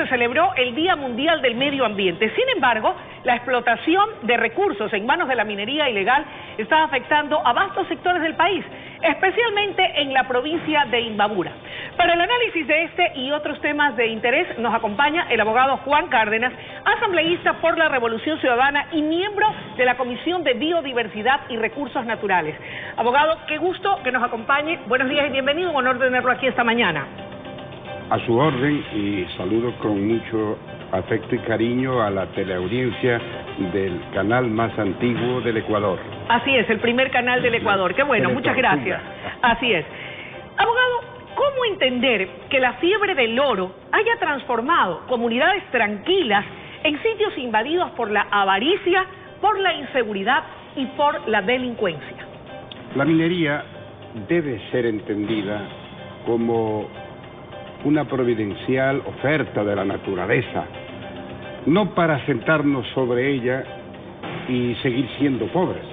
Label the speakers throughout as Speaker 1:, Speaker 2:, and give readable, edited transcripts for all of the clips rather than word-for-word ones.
Speaker 1: celebró el Día Mundial del Medio Ambiente. Sin embargo, la explotación de recursos en manos de la minería ilegal está afectando a vastos sectores del país, especialmente en la provincia de Imbabura. Para el análisis de este y otros temas de interés nos acompaña el abogado Juan Cárdenas, asambleísta por la Revolución Ciudadana y miembro de la Comisión de Biodiversidad y Recursos Naturales. Abogado, qué gusto que nos acompañe. Buenos días y bienvenido. Un honor tenerlo aquí esta mañana.
Speaker 2: A su orden, y saludo con mucho afecto y cariño a la teleaudiencia del canal más antiguo del Ecuador.
Speaker 1: Así es, el primer canal del Ecuador. Qué bueno, muchas gracias. Así es. Abogado, ¿cómo entender que la fiebre del oro haya transformado comunidades tranquilas en sitios invadidos por la avaricia, por la inseguridad y por la delincuencia?
Speaker 2: La minería debe ser entendida como una providencial oferta de la naturaleza, no para sentarnos sobre ella y seguir siendo pobres,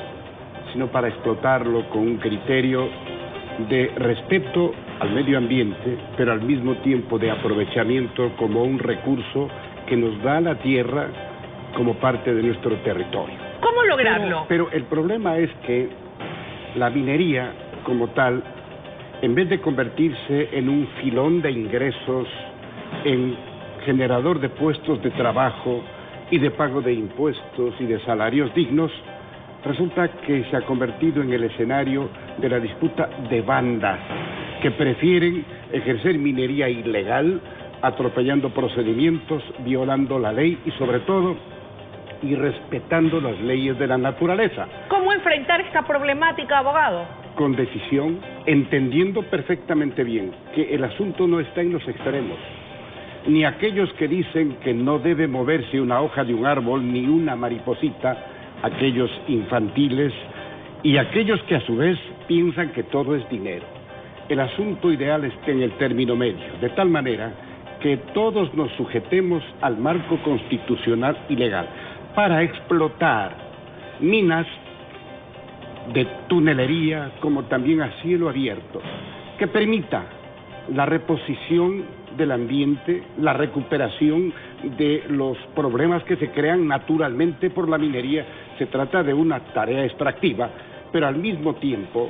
Speaker 2: sino para explotarlo con un criterio de respeto al medio ambiente, pero al mismo tiempo de aprovechamiento como un recurso que nos da la tierra como parte de nuestro territorio.
Speaker 1: ¿Cómo lograrlo?
Speaker 2: Pero el problema es que la minería como tal, en vez de convertirse en un filón de ingresos, en generador de puestos de trabajo y de pago de impuestos y de salarios dignos, resulta que se ha convertido en el escenario de la disputa de bandas que prefieren ejercer minería ilegal, atropellando procedimientos, violando la ley y sobre todo irrespetando las leyes de la naturaleza.
Speaker 1: ¿Cómo enfrentar esta problemática, abogado?
Speaker 2: Con decisión, entendiendo perfectamente bien que el asunto no está en los extremos, ni aquellos que dicen que no debe moverse una hoja de un árbol ni una mariposita, aquellos infantiles y aquellos que a su vez piensan que todo es dinero. El asunto ideal está en el término medio, de tal manera que todos nos sujetemos al marco constitucional y legal para explotar minas de tunelería como también a cielo abierto, que permita la reposición del ambiente, la recuperación de los problemas que se crean naturalmente por la minería. Se trata de una tarea extractiva, pero al mismo tiempo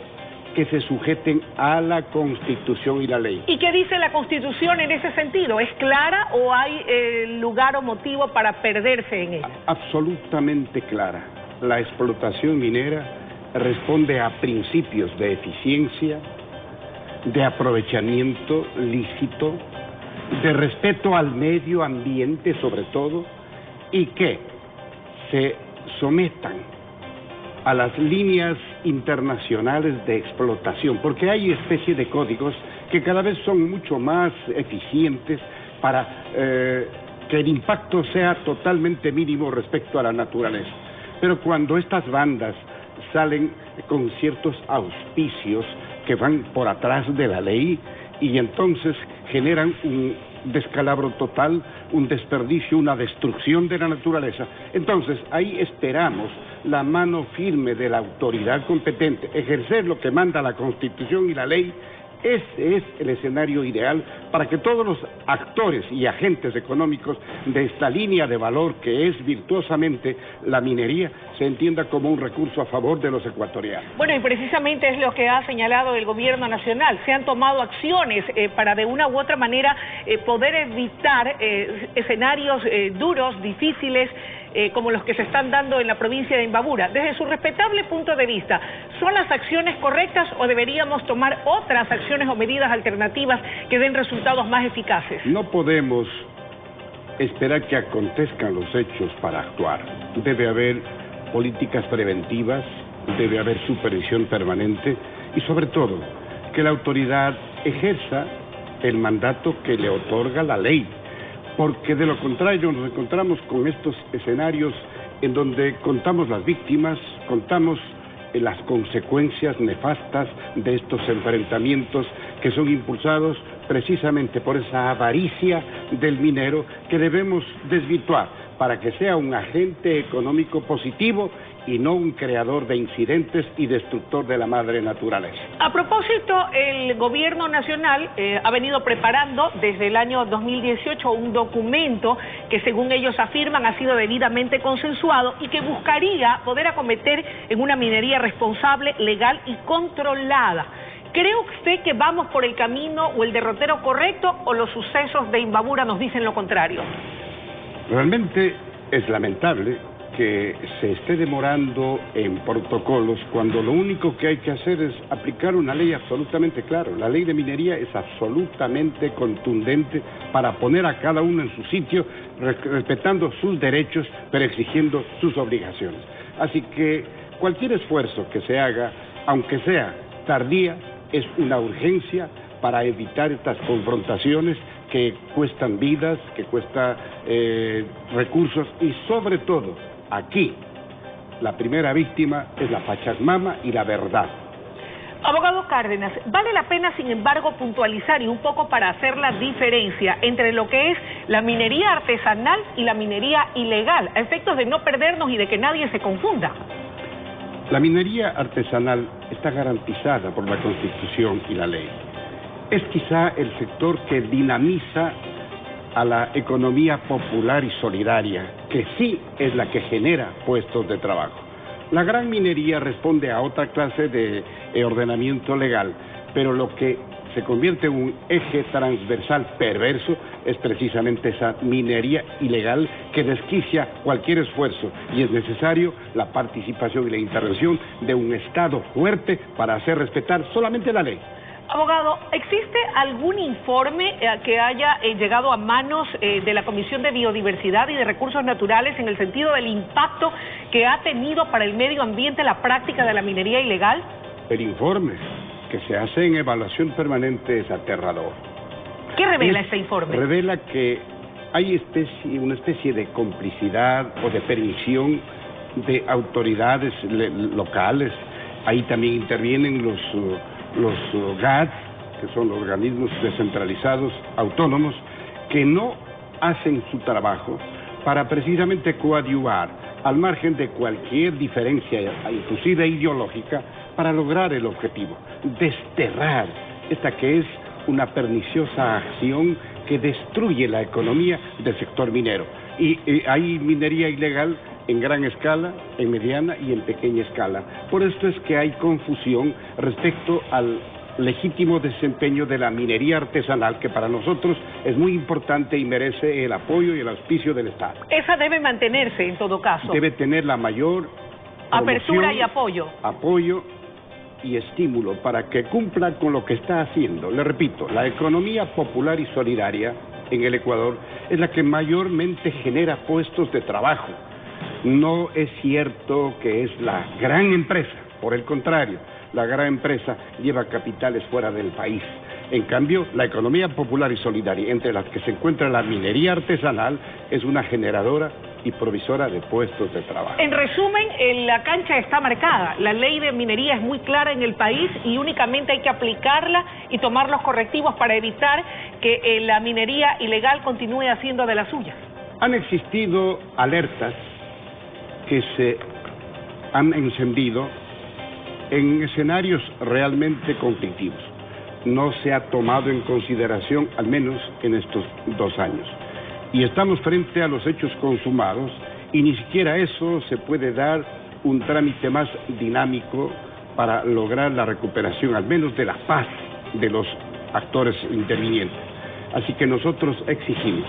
Speaker 2: que se sujeten a la Constitución y la ley.
Speaker 1: ¿Y qué dice la Constitución en ese sentido? ¿Es clara o hay lugar o motivo para perderse en ella?
Speaker 2: Absolutamente clara. La explotación minera responde a principios de eficiencia, de aprovechamiento lícito, de respeto al medio ambiente sobre todo, y que se sometan a las líneas internacionales de explotación, porque hay especie de códigos que cada vez son mucho más eficientes para que el impacto sea totalmente mínimo respecto a la naturaleza. Pero cuando estas bandas salen con ciertos auspicios que van por atrás de la ley y entonces generan un descalabro total, un desperdicio, una destrucción de la naturaleza, entonces ahí esperamos la mano firme de la autoridad competente, ejercer lo que manda la Constitución y la ley. Ese es el escenario ideal para que todos los actores y agentes económicos de esta línea de valor que es virtuosamente la minería se entienda como un recurso a favor de los ecuatorianos.
Speaker 1: Bueno, y precisamente es lo que ha señalado el gobierno nacional. Se han tomado acciones para de una u otra manera poder evitar escenarios duros, difíciles, como los que se están dando en la provincia de Imbabura. Desde su respetable punto de vista, ¿son las acciones correctas o deberíamos tomar otras acciones o medidas alternativas que den resultados más eficaces?
Speaker 2: No podemos esperar que acontezcan los hechos para actuar. Debe haber políticas preventivas, debe haber supervisión permanente y sobre todo que la autoridad ejerza el mandato que le otorga la ley. Porque de lo contrario nos encontramos con estos escenarios en donde contamos las víctimas, contamos las consecuencias nefastas de estos enfrentamientos que son impulsados precisamente por esa avaricia del minero que debemos desvirtuar para que sea un agente económico positivo y no un creador de incidentes y destructor de la madre naturaleza.
Speaker 1: A propósito, el gobierno nacional ha venido preparando desde el año 2018 un documento que, según ellos afirman, ha sido debidamente consensuado y que buscaría poder acometer en una minería responsable, legal y controlada. ¿Cree usted que vamos por el camino o el derrotero correcto, o los sucesos de Imbabura nos dicen lo contrario?
Speaker 2: Realmente es lamentable que se esté demorando en protocolos cuando lo único que hay que hacer es aplicar una ley absolutamente clara. La ley de minería es absolutamente contundente para poner a cada uno en su sitio, respetando sus derechos, pero exigiendo sus obligaciones. Así que cualquier esfuerzo que se haga, aunque sea tardía, es una urgencia para evitar estas confrontaciones que cuestan vidas, que cuestan recursos y, sobre todo, aquí la primera víctima es la Pachamama y la verdad.
Speaker 1: Abogado Cárdenas, vale la pena, sin embargo, puntualizar y un poco para hacer la diferencia entre lo que es la minería artesanal y la minería ilegal, a efectos de no perdernos y de que nadie se confunda.
Speaker 2: La minería artesanal está garantizada por la Constitución y la ley. Es quizá el sector que dinamiza a la economía popular y solidaria, que sí es la que genera puestos de trabajo. La gran minería responde a otra clase de ordenamiento legal, pero lo que se convierte en un eje transversal perverso es precisamente esa minería ilegal que desquicia cualquier esfuerzo, y es necesario la participación y la intervención de un Estado fuerte para hacer respetar solamente la ley.
Speaker 1: Abogado, ¿existe algún informe que haya llegado a manos de la Comisión de Biodiversidad y de Recursos Naturales en el sentido del impacto que ha tenido para el medio ambiente la práctica de la minería ilegal?
Speaker 2: El informe que se hace en evaluación permanente es aterrador.
Speaker 1: ¿Qué revela este informe?
Speaker 2: Revela que hay una especie de complicidad o de permisión de autoridades locales. Ahí también intervienen los GATS, que son los organismos descentralizados autónomos, que no hacen su trabajo para precisamente coadyuvar, al margen de cualquier diferencia, inclusive ideológica, para lograr el objetivo, desterrar esta que es una perniciosa acción que destruye la economía del sector minero. Y hay minería ilegal en gran escala, en mediana y en pequeña escala. Por esto es que hay confusión respecto al legítimo desempeño de la minería artesanal, que para nosotros es muy importante y merece el apoyo y el auspicio del Estado.
Speaker 1: Esa debe mantenerse en todo caso.
Speaker 2: Debe tener la mayor
Speaker 1: apertura y apoyo.
Speaker 2: Apoyo y estímulo para que cumpla con lo que está haciendo. Le repito, la economía popular y solidaria en el Ecuador es la que mayormente genera puestos de trabajo. No es cierto que es la gran empresa, por el contrario, la gran empresa lleva capitales fuera del país. En cambio, la economía popular y solidaria, entre las que se encuentra la minería artesanal, es una generadora y provisora de puestos de trabajo.
Speaker 1: En resumen, la cancha está marcada. La ley de minería es muy clara en el país y únicamente hay que aplicarla y tomar los correctivos para evitar que la minería ilegal continúe haciendo de las suyas.
Speaker 2: Han existido alertas que se han encendido en escenarios realmente conflictivos. No se ha tomado en consideración, al menos en estos 2 años. Y estamos frente a los hechos consumados y ni siquiera eso se puede dar un trámite más dinámico para lograr la recuperación, al menos de la paz de los actores intervinientes. Así que nosotros exigimos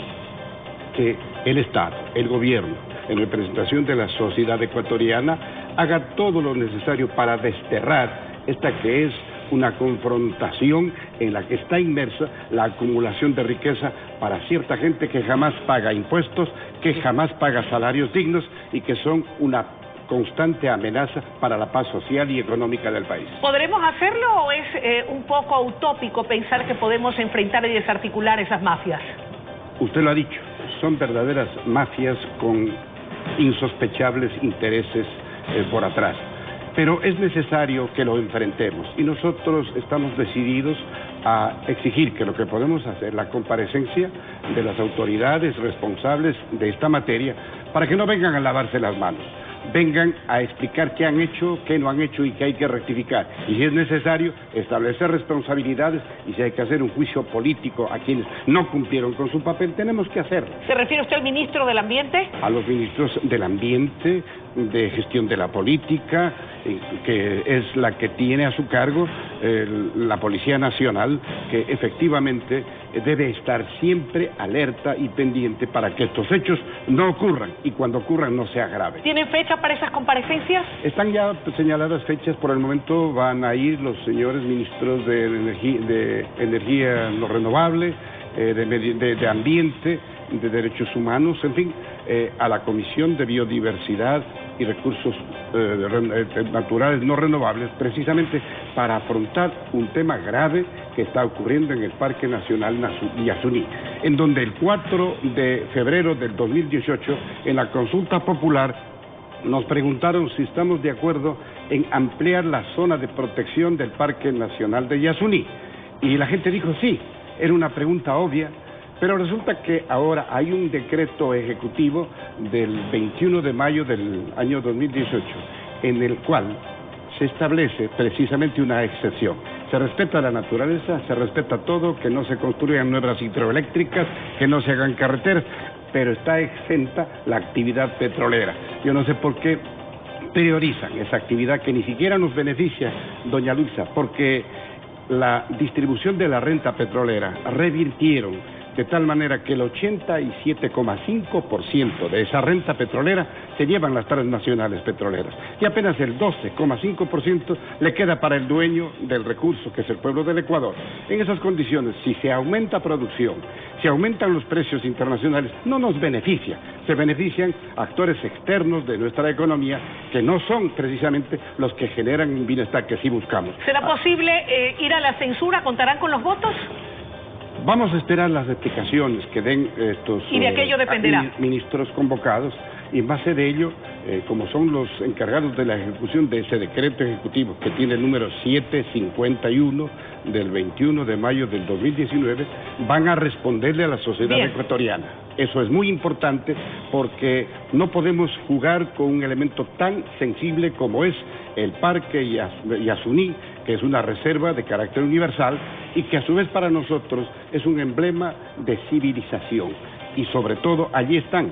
Speaker 2: que el Estado, el gobierno, en representación de la sociedad ecuatoriana, haga todo lo necesario para desterrar esta que es una confrontación en la que está inmersa la acumulación de riqueza para cierta gente que jamás paga impuestos, que jamás paga salarios dignos y que son una constante amenaza para la paz social y económica del país.
Speaker 1: ¿Podremos hacerlo o es un poco utópico pensar que podemos enfrentar y desarticular esas mafias?
Speaker 2: Usted lo ha dicho, son verdaderas mafias con insospechables intereses por atrás. Pero es necesario que lo enfrentemos y nosotros estamos decididos a exigir que lo que podemos hacer, la comparecencia de las autoridades responsables de esta materia, para que no vengan a lavarse las manos. vengan a explicar qué han hecho, qué no han hecho y qué hay que rectificar. Y si es necesario, establecer responsabilidades, y si hay que hacer un juicio político a quienes no cumplieron con su papel, tenemos que hacerlo.
Speaker 1: ¿Se refiere usted al ministro del Ambiente?
Speaker 2: A los ministros del Ambiente, de Gestión de la Política, que es la que tiene a su cargo la Policía Nacional, que efectivamente debe estar siempre alerta y pendiente para que estos hechos no ocurran, y cuando ocurran no sea grave.
Speaker 1: ¿Tienen fecha para esas comparecencias?
Speaker 2: Están ya señaladas fechas. Por el momento van a ir los señores ministros de energía no renovable, de ambiente, de derechos humanos, en fin, a la Comisión de Biodiversidad y Recursos Naturales no renovables, precisamente para afrontar un tema grave que está ocurriendo en el Parque Nacional Yasuní, en donde el 4 de febrero del 2018, en la consulta popular, nos preguntaron si estamos de acuerdo en ampliar la zona de protección del Parque Nacional de Yasuní. Y la gente dijo sí, era una pregunta obvia, pero resulta que ahora hay un decreto ejecutivo del 21 de mayo del año 2018, en el cual se establece precisamente una excepción. Se respeta la naturaleza, se respeta todo, que no se construyan nuevas hidroeléctricas, que no se hagan carreteras, pero está exenta la actividad petrolera. Yo no sé por qué priorizan esa actividad que ni siquiera nos beneficia, doña Luisa, porque la distribución de la renta petrolera revirtieron de tal manera que el 87,5% de esa renta petrolera se llevan las transnacionales petroleras y apenas el 12,5% le queda para el dueño del recurso, que es el pueblo del Ecuador. En esas condiciones, si se aumenta producción, si aumentan los precios internacionales, no nos beneficia, se benefician actores externos de nuestra economía que no son precisamente los que generan un bienestar que sí buscamos.
Speaker 1: ¿Será posible ir a la censura? ¿Contarán con los votos?
Speaker 2: Vamos a esperar las explicaciones que den estos
Speaker 1: y de aquello dependerá.
Speaker 2: Ministros convocados, y en base de ello, como son los encargados de la ejecución de ese decreto ejecutivo que tiene el número 751 del 21 de mayo del 2019, van a responderle a la sociedad ecuatoriana. Eso es muy importante porque no podemos jugar con un elemento tan sensible como es el Parque Yasuní, que es una reserva de carácter universal y que a su vez para nosotros es un emblema de civilización. Y sobre todo allí están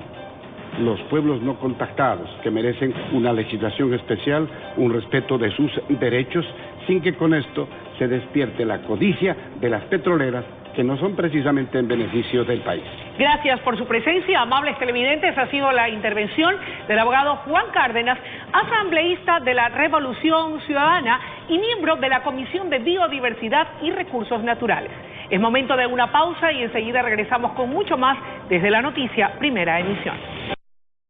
Speaker 2: los pueblos no contactados, que merecen una legislación especial, un respeto de sus derechos, sin que con esto se despierte la codicia de las petroleras, que no son precisamente en beneficio del país.
Speaker 1: Gracias por su presencia, amables televidentes. Ha sido la intervención del abogado Juan Cárdenas, asambleísta de la Revolución Ciudadana y miembro de la Comisión de Biodiversidad y Recursos Naturales. Es momento de una pausa y enseguida regresamos con mucho más desde La Noticia, primera emisión.